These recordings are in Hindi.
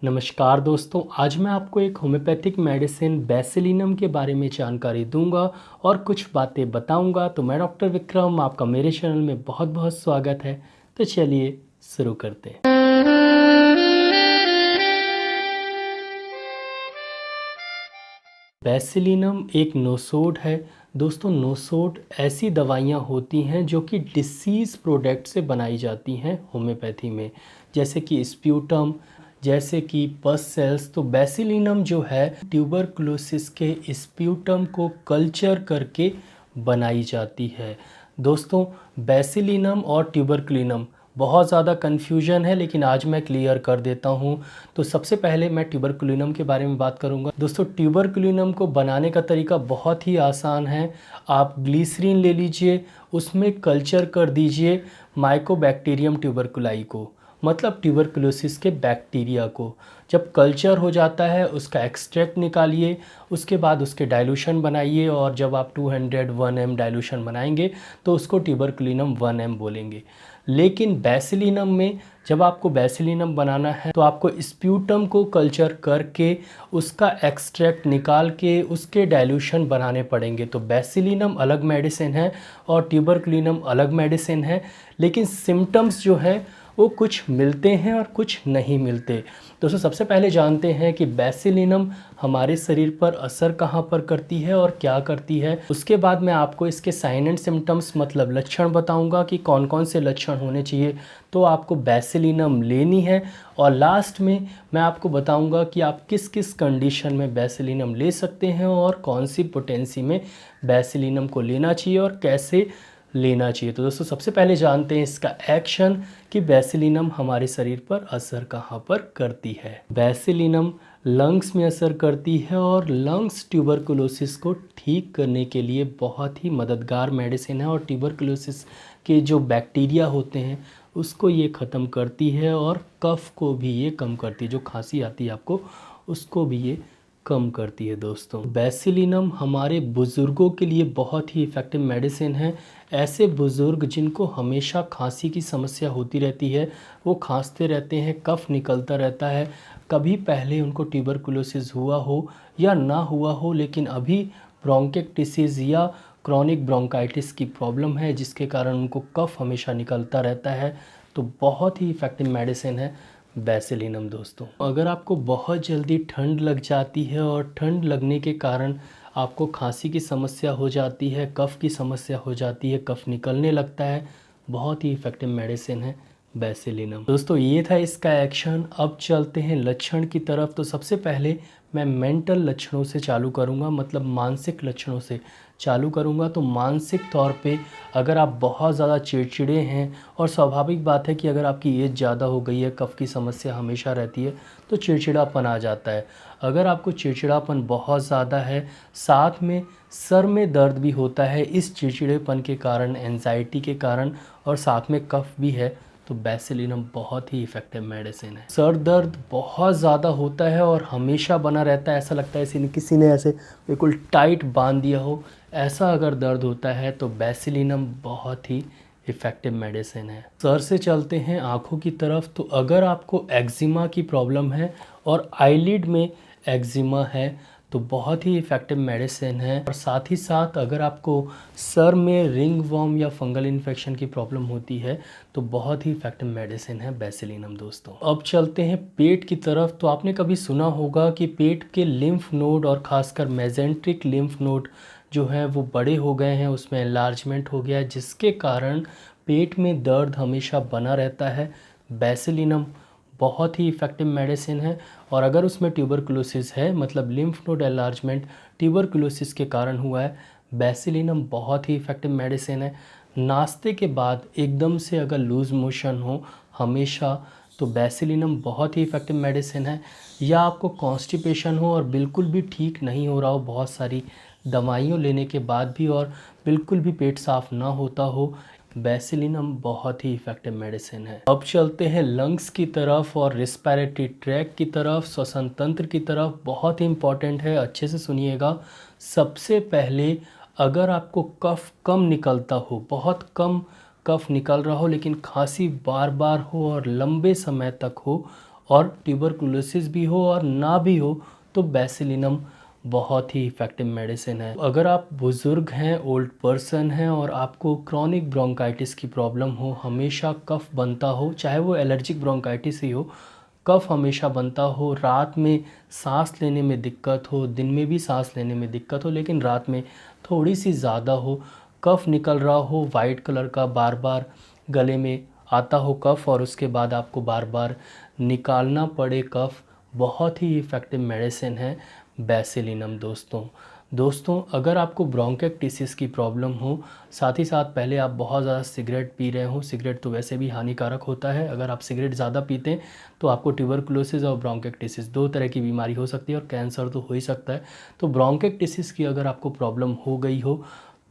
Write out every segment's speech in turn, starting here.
नमस्कार दोस्तों, आज मैं आपको एक होम्योपैथिक मेडिसिन बेसिलिनम के बारे में जानकारी दूंगा और कुछ बातें बताऊंगा। तो मैं डॉक्टर विक्रम, आपका मेरे चैनल में बहुत बहुत स्वागत है। तो चलिए शुरू करते हैं। बेसिलिनम एक नोसोड है। दोस्तों, नोसोड ऐसी दवाइयाँ होती हैं जो कि डिसीज़ प्रोडक्ट से बनाई जाती हैं होम्योपैथी में, जैसे कि स्प्यूटम, जैसे कि पस सेल्स। तो बेसिलिनम जो है ट्यूबरकुलोसिस के स्प्यूटम को कल्चर करके बनाई जाती है। दोस्तों, बेसिलिनम और ट्यूबरकुलिनम बहुत ज़्यादा कन्फ्यूजन है, लेकिन आज मैं क्लियर कर देता हूँ। तो सबसे पहले मैं ट्यूबरकुलिनम के बारे में बात करूँगा। दोस्तों, ट्यूबरकुलिनम को बनाने का तरीका बहुत ही आसान है। आप ग्लिसरीन ले लीजिए, उसमें कल्चर कर दीजिए माइकोबैक्टीरियम ट्यूबरकुलाई को, मतलब ट्यूबरकुलोसिस के बैक्टीरिया को। जब कल्चर हो जाता है उसका एक्सट्रैक्ट निकालिए, उसके बाद उसके डाइल्यूशन बनाइए, और जब आप 201 ml डाइल्यूशन बनाएंगे तो उसको ट्यूबरकुलिनम 1 ml बोलेंगे। लेकिन बेसिलिनम में जब आपको बेसिलिनम बनाना है तो आपको स्प्यूटम को कल्चर करके उसका एक्सट्रैक्ट निकाल के उसके डाइल्यूशन बनाने पड़ेंगे। तो बेसिलिनम अलग मेडिसिन है और ट्यूबरकुलिनम अलग मेडिसिन है, लेकिन सिम्टम्स जो हैं वो कुछ मिलते हैं और कुछ नहीं मिलते। दोस्तों, सबसे पहले जानते हैं कि बेसिलिनम हमारे शरीर पर असर कहाँ पर करती है और क्या करती है। उसके बाद मैं आपको इसके साइन एंड सिम्टम्स मतलब लक्षण बताऊंगा कि कौन कौन से लक्षण होने चाहिए तो आपको बेसिलिनम लेनी है। और लास्ट में मैं आपको बताऊंगा कि आप किस किस कंडीशन में बेसिलिनम ले सकते हैं और कौन सी पोटेंसी में बेसिलिनम को लेना चाहिए और कैसे लेना चाहिए। तो दोस्तों, सबसे पहले जानते हैं इसका एक्शन कि बेसिलिनम हमारे शरीर पर असर कहाँ पर करती है। बेसिलिनम लंग्स में असर करती है और लंग्स ट्यूबरकुलोसिस को ठीक करने के लिए बहुत ही मददगार मेडिसिन है, और ट्यूबरकुलोसिस के जो बैक्टीरिया होते हैं उसको ये ख़त्म करती है और कफ को भी ये कम करती है। जो खांसी आती है आपको, उसको भी ये कम करती है। दोस्तों, बेसिलिनम हमारे बुज़ुर्गों के लिए बहुत ही इफ़ेक्टिव मेडिसिन है। ऐसे बुज़ुर्ग जिनको हमेशा खांसी की समस्या होती रहती है, वो खांसते रहते हैं, कफ निकलता रहता है, कभी पहले उनको ट्यूबरकुलोसिस हुआ हो या ना हुआ हो, लेकिन अभी ब्रोंकाइटिस या क्रॉनिक ब्रोंकाइटिस की प्रॉब्लम है जिसके कारण उनको कफ हमेशा निकलता रहता है, तो बहुत ही इफ़ेक्टिव मेडिसिन है बेसिलिनम। दोस्तों, अगर आपको बहुत जल्दी ठंड लग जाती है और ठंड लगने के कारण आपको खांसी की समस्या हो जाती है, कफ़ की समस्या हो जाती है, कफ़ निकलने लगता है, बहुत ही इफ़ेक्टिव मेडिसिन है बेसिलिनम। दोस्तों, ये था इसका एक्शन। अब चलते हैं लक्षण की तरफ। तो सबसे पहले मैं मेंटल लक्षणों से चालू करूँगा, मतलब मानसिक लक्षणों से चालू करूँगा। तो मानसिक तौर पे अगर आप बहुत ज़्यादा चिड़चिड़े हैं, और स्वाभाविक बात है कि अगर आपकी एज ज़्यादा हो गई है, कफ़ की समस्या हमेशा रहती है, तो चिड़चिड़ापन आ जाता है। अगर आपको चिड़चिड़ापन बहुत ज़्यादा है, साथ में सर में दर्द भी होता है इस चिड़चिड़ेपन के कारण, एंजाइटी के कारण, और साथ में कफ़ भी है, तो बेसिलिनम बहुत ही इफ़ेक्टिव मेडिसिन है। सर दर्द बहुत ज़्यादा होता है और हमेशा बना रहता है, ऐसा लगता है किसी ने ऐसे बिल्कुल टाइट बांध दिया हो, ऐसा अगर दर्द होता है तो बेसिलिनम बहुत ही इफ़ेक्टिव मेडिसिन है। सर से चलते हैं आँखों की तरफ। तो अगर आपको एक्जिमा की प्रॉब्लम है और आईलिड में एक्जिमा है तो बहुत ही इफ़ेक्टिव मेडिसिन है। और साथ ही साथ अगर आपको सर में रिंग वर्म या फंगल इन्फेक्शन की प्रॉब्लम होती है तो बहुत ही इफ़ेक्टिव मेडिसिन है बेसिलिनम। दोस्तों, अब चलते हैं पेट की तरफ। तो आपने कभी सुना होगा कि पेट के लिम्फ नोड और ख़ासकर मेजेंट्रिक लिम्फ नोड जो हैं वो बड़े हो गए हैं, उसमें एनलार्जमेंट हो गया है, जिसके कारण पेट में दर्द हमेशा बना रहता है। बेसिलिनम बहुत ही इफ़ेक्टिव मेडिसिन है। और अगर उसमें ट्यूबरकुलोसिस है, मतलब लिम्फ नोड एनलार्जमेंट ट्यूबरकुलोसिस के कारण हुआ है, बेसिलिनम बहुत ही इफ़ेक्टिव मेडिसिन है। नाश्ते के बाद एकदम से अगर लूज़ मोशन हो हमेशा, तो बेसिलिनम बहुत ही इफ़ेक्टिव मेडिसिन है। या आपको कॉन्स्टिपेशन हो और बिल्कुल भी ठीक नहीं हो रहा हो, बहुत सारी दवाइयों लेने के बाद भी, और बिल्कुल भी पेट साफ़ ना होता हो, बेसिलिनम बहुत ही इफ़ेक्टिव मेडिसिन है। अब चलते हैं लंग्स की तरफ और रिस्पायरेटरी ट्रैक की तरफ, श्वसन तंत्र की तरफ। बहुत ही इम्पॉर्टेंट है, अच्छे से सुनिएगा। सबसे पहले अगर आपको कफ़ कम निकलता हो, बहुत कम कफ़ निकल रहा हो, लेकिन खांसी बार बार हो और लंबे समय तक हो, और ट्यूबरकुलोसिस भी हो और ना भी हो तो बेसिलिनम बहुत ही इफ़ेक्टिव मेडिसिन है। अगर आप बुज़ुर्ग हैं, ओल्ड पर्सन हैं और आपको क्रॉनिक ब्रोंकाइटिस की प्रॉब्लम हो, हमेशा कफ बनता हो, चाहे वो एलर्जिक ब्रोंकाइटिस ही हो, कफ हमेशा बनता हो, रात में सांस लेने में दिक्कत हो, दिन में भी सांस लेने में दिक्कत हो लेकिन रात में थोड़ी सी ज़्यादा हो, कफ निकल रहा हो वाइट कलर का, बार बार गले में आता हो कफ और उसके बाद आपको बार बार निकालना पड़े कफ, बहुत ही इफ़ेक्टिव मेडिसिन है बेसिलिनम दोस्तों अगर आपको ब्रोंकाइटिस की प्रॉब्लम हो, साथ ही साथ पहले आप बहुत ज़्यादा सिगरेट पी रहे हो, सिगरेट तो वैसे भी हानिकारक होता है, अगर आप सिगरेट ज़्यादा पीते हैं तो आपको ट्यूबरकुलोसिस और ब्रोंकाइटिस दो तरह की बीमारी हो सकती है और कैंसर तो हो ही सकता है। तो ब्रोंकाइटिस की अगर आपको प्रॉब्लम हो गई हो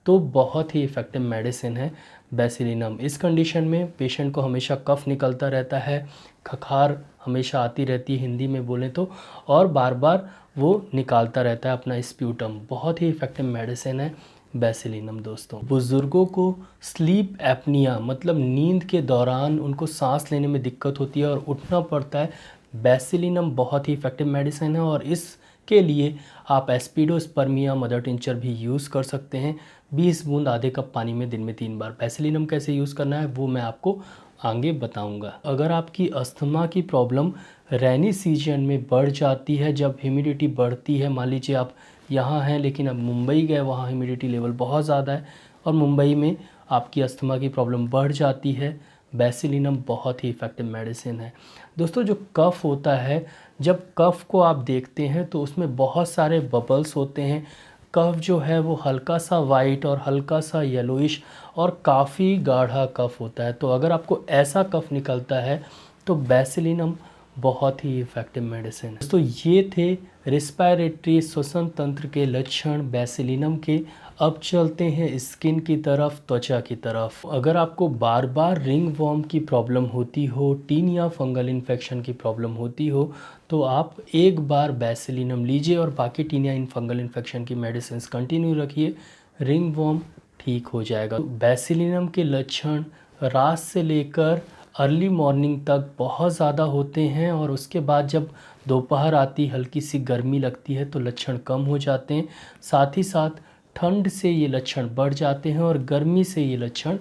तो बहुत ही इफ़ेक्टिव मेडिसिन है बेसिलिनम। इस कंडीशन में पेशेंट को हमेशा कफ निकलता रहता है, खखार हमेशा आती रहती है हिंदी में बोलें तो, और बार बार वो निकालता रहता है अपना स्प्यूटम। बहुत ही इफ़ेक्टिव मेडिसिन है बेसिलिनम दोस्तों। बुज़ुर्गों को स्लीप एपनिया मतलब नींद के दौरान उनको सांस लेने में दिक्कत होती है और उठना पड़ता है, बेसिलिनम बहुत ही इफ़ेक्टिव मेडिसिन है और इसके लिए आप एस्पिडोस्पर्मिया मदर टिंचर भी यूज़ कर सकते हैं। 20 बूंद आधे कप पानी में दिन में 3 बार। बेसिलिनम कैसे यूज़ करना है वो मैं आपको आगे बताऊंगा। अगर आपकी अस्थमा की प्रॉब्लम रेनी सीजन में बढ़ जाती है, जब ह्यूमिडिटी बढ़ती है, मान लीजिए आप यहाँ हैं लेकिन अब मुंबई गए, वहाँ ह्यूमिडिटी लेवल बहुत ज़्यादा है और मुंबई में आपकी अस्थमा की प्रॉब्लम बढ़ जाती है, बेसिलिनम बहुत ही इफ़ेक्टिव मेडिसिन है दोस्तों। जो कफ़ होता है, जब कफ़ को आप देखते हैं तो उसमें बहुत सारे बबल्स होते हैं। कफ जो है वो हल्का सा वाइट और हल्का सा येलोइश और काफ़ी गाढ़ा कफ होता है। तो अगर आपको ऐसा कफ निकलता है तो बेसिलिनम बहुत ही इफ़ेक्टिव मेडिसिन है। तो ये थे रिस्पायरेटरी श्वसन तंत्र के लक्षण बेसिलिनम के। अब चलते हैं स्किन की तरफ, त्वचा की तरफ। अगर आपको बार बार रिंग वॉर्म की प्रॉब्लम होती हो, टीनिया फंगल इन्फेक्शन की प्रॉब्लम होती हो, तो आप एक बार बेसिलिनम लीजिए और बाकी टीनिया फंगल इन्फेक्शन की मेडिसिन कंटिन्यू रखिए, रिंग वॉर्म ठीक हो जाएगा। बेसिलिनम के लक्षण रात से लेकर अर्ली मॉर्निंग तक बहुत ज़्यादा होते हैं और उसके बाद जब दोपहर आती, हल्की सी गर्मी लगती है तो लक्षण कम हो जाते हैं। साथ ही साथ ठंड से ये लक्षण बढ़ जाते हैं और गर्मी से ये लक्षण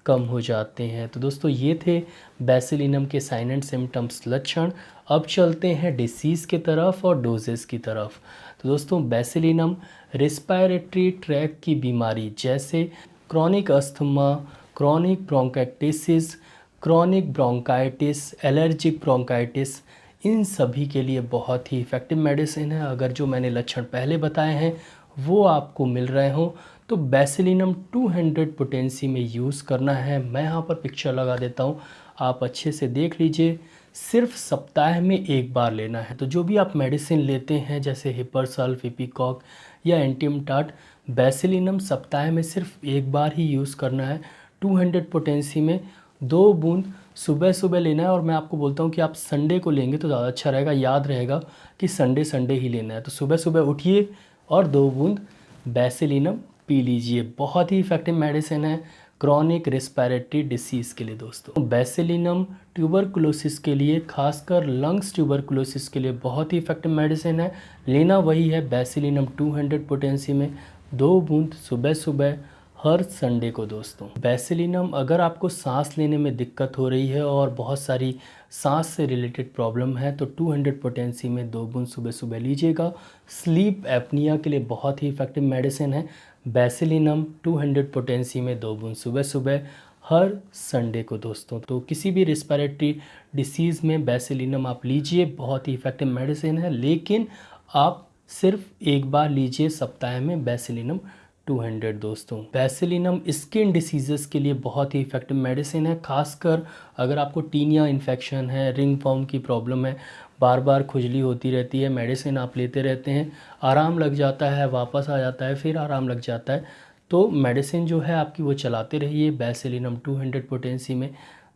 कम हो जाते हैं। तो दोस्तों ये थे बेसिलिनम के साइन एंड सिम्टम्स लक्षण। अब चलते हैं डिसीज़ की तरफ और डोजेस की तरफ। तो दोस्तों बेसिलिनम रिस्पायरेटरी ट्रैक की बीमारी जैसे chronic asthma, chronic bronchitis, chronic bronchitis, allergic bronchitis, इन सभी के लिए बहुत ही इफ़ेक्टिव मेडिसिन है। अगर जो मैंने लक्षण पहले बताए हैं वो आपको मिल रहे हों तो बेसिलिनम 200 पोटेंसी में यूज़ करना है। मैं यहाँ पर पिक्चर लगा देता हूँ, आप अच्छे से देख लीजिए। सिर्फ सप्ताह में एक बार लेना है। तो जो भी आप मेडिसिन लेते हैं जैसे हिपरसल, फिपिकॉक या एंटीमटाट, बेसिलिनम सप्ताह में सिर्फ एक बार ही यूज़ करना है। 200 पोटेंसी में 2 बूंद सुबह सुबह लेना है और मैं आपको बोलता हूँ कि आप संडे को लेंगे तो ज़्यादा अच्छा रहेगा। याद रहेगा कि संडे ही लेना है। तो सुबह सुबह उठिए और 2 बूंद बेसिलिनम पी लीजिए। बहुत ही इफ़ेक्टिव मेडिसिन है क्रॉनिक रेस्पिरेटरी डिसीज़ के लिए दोस्तों। बेसिलिनम ट्यूबरकुलोसिस के लिए, खासकर लंग्स ट्यूबरकुलोसिस के लिए बहुत ही इफ़ेक्टिव मेडिसिन है। लेना वही है बेसिलिनम 200 पोटेंसी में 2 बूंद सुबह सुबह हर संडे को दोस्तों। बेसिलिनम अगर आपको सांस लेने में दिक्कत हो रही है और बहुत सारी सांस से रिलेटेड प्रॉब्लम है तो 200 पोटेंसी में 2 बूंद सुबह सुबह लीजिएगा। स्लीप एपनिया के लिए बहुत ही इफ़ेक्टिव मेडिसिन है बेसिलिनम 200 पोटेंसी में 2 बूंद सुबह सुबह हर संडे को दोस्तों। तो किसी भी रिस्पिरेटरी डिसीज़ में बेसिलिनम आप लीजिए, बहुत ही इफ़ेक्टिव मेडिसिन है, लेकिन आप सिर्फ एक बार लीजिए सप्ताह में बेसिलिनम 200 दोस्तों। बेसिलिनम स्किन डिसीज़ेस के लिए बहुत ही इफ़ेक्टिव मेडिसिन है, खासकर अगर आपको टीनिया इन्फेक्शन है, रिंग वॉर्म की प्रॉब्लम है, बार बार खुजली होती रहती है, मेडिसिन आप लेते रहते हैं, आराम लग जाता है, वापस आ जाता है, फिर आराम लग जाता है, तो मेडिसिन जो है आपकी वो चलाते रहिए। बेसिलिनम 200 पोटेंसी में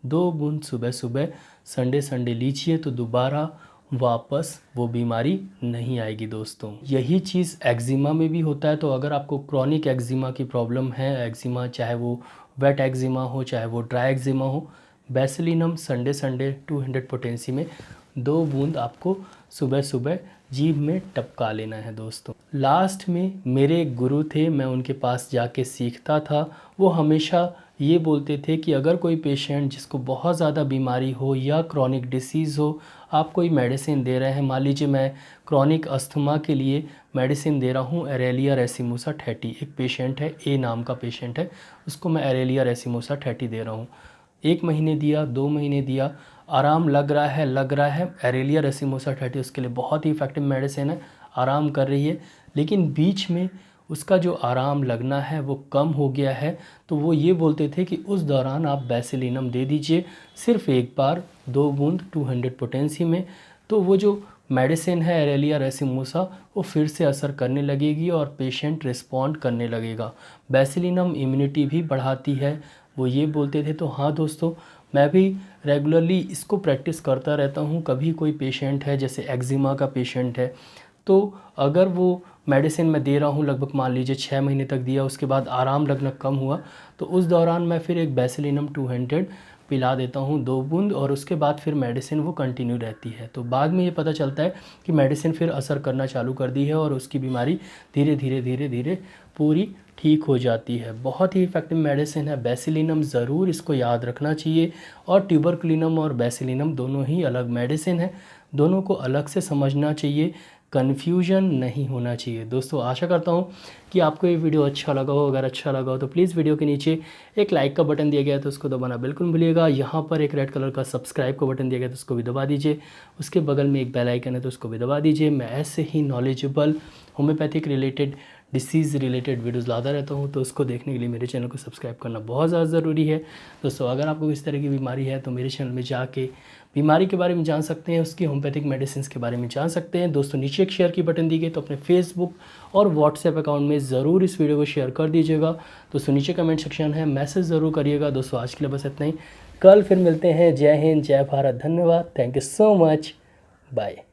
2 बूंद सुबह सुबह संडे लीजिए तो दोबारा वापस वो बीमारी नहीं आएगी दोस्तों। यही चीज़ एक्जिमा में भी होता है। तो अगर आपको क्रॉनिक एक्जिमा की प्रॉब्लम है, एक्जिमा चाहे वो वेट एक्जिमा हो चाहे वो ड्राई एक्जिमा हो, बेसिलिनम संडे 200 पोटेंसी में 2 बूंद आपको सुबह सुबह जीभ में टपका लेना है दोस्तों। लास्ट में मेरे एक गुरु थे, मैं उनके पास जाके सीखता था। वो हमेशा ये बोलते थे कि अगर कोई पेशेंट जिसको बहुत ज़्यादा बीमारी हो या क्रॉनिक डिसीज़ हो, आप कोई मेडिसिन दे रहे हैं, मान लीजिए मैं क्रॉनिक अस्थमा के लिए मेडिसिन दे रहा हूँ एरेलिया रेसिमोसा 30। एक पेशेंट है, ए नाम का पेशेंट है, उसको मैं एरेलिया रेसिमोसा 30 दे रहा हूँ। 1 महीने दिया, 2 महीने दिया, आराम लग रहा है। एरेलिया रेसिमोसा 30 उसके लिए बहुत ही इफ़ेक्टिव मेडिसिन है, आराम कर रही है। लेकिन बीच में उसका जो आराम लगना है वो कम हो गया है, तो वो ये बोलते थे कि उस दौरान आप बेसिलिनम दे दीजिए सिर्फ एक बार 2 बूंद 200 पोटेंसी में। तो वो जो मेडिसिन है एरेलिया रेसिमोसा वो फिर से असर करने लगेगी और पेशेंट रिस्पॉन्ड करने लगेगा। बेसिलिनम इम्यूनिटी भी बढ़ाती है, वो ये बोलते थे। तो हाँ दोस्तों, मैं भी रेगुलरली इसको प्रैक्टिस करता रहता हूँ। कभी कोई पेशेंट है जैसे एक्जिमा का पेशेंट है, तो अगर वो मेडिसिन मैं दे रहा हूँ लगभग मान लीजिए 6 महीने तक दिया, उसके बाद आराम लगना कम हुआ, तो उस दौरान मैं फिर एक बेसिलिनम 200 पिला देता हूँ 2 बूंद, और उसके बाद फिर मेडिसिन वो कंटिन्यू रहती है। तो बाद में ये पता चलता है कि मेडिसिन फिर असर करना चालू कर दी है और उसकी बीमारी धीरे धीरे पूरी ठीक हो जाती है। बहुत ही इफ़ेक्टिव मेडिसिन है बेसिलिनम, ज़रूर इसको याद रखना चाहिए। और ट्यूबरकुलिनम और बेसिलिनम दोनों ही अलग मेडिसिन है, दोनों को अलग से समझना चाहिए, कन्फ्यूजन नहीं होना चाहिए। दोस्तों आशा करता हूँ कि आपको ये वीडियो अच्छा लगा हो। अगर अच्छा लगा हो तो प्लीज़ वीडियो के नीचे एक लाइक का बटन दिया गया है तो उसको दबाना बिल्कुल भूलिएगा। यहाँ पर एक रेड कलर का सब्सक्राइब का बटन दिया गया है तो उसको भी दबा दीजिए। उसके बगल में एक बेल आइकन है तो उसको भी दबा दीजिए। मैं ऐसे ही knowledgeable homeopathic related, disease related videos लाता रहता हूँ, तो उसको देखने के लिए मेरे चैनल को सब्सक्राइब करना बहुत ज़्यादा ज़रूरी है। दोस्तों अगर आपको इस तरह की बीमारी है तो मेरे चैनल में जाके बीमारी के बारे में जान सकते हैं, उसकी होम्योपैथिक मेडिसिन के बारे में जान सकते हैं। दोस्तों नीचे एक शेयर की बटन दी गई, तो अपने फेसबुक और व्हाट्सएप अकाउंट में ज़रूर इस वीडियो को शेयर कर दीजिएगा। दोस्तों नीचे कमेंट सेक्शन है, मैसेज ज़रूर करिएगा। दोस्तों आज के लिए बस इतना ही, कल फिर मिलते हैं। जय हिंद, जय भारत, धन्यवाद, thank you so much, bye.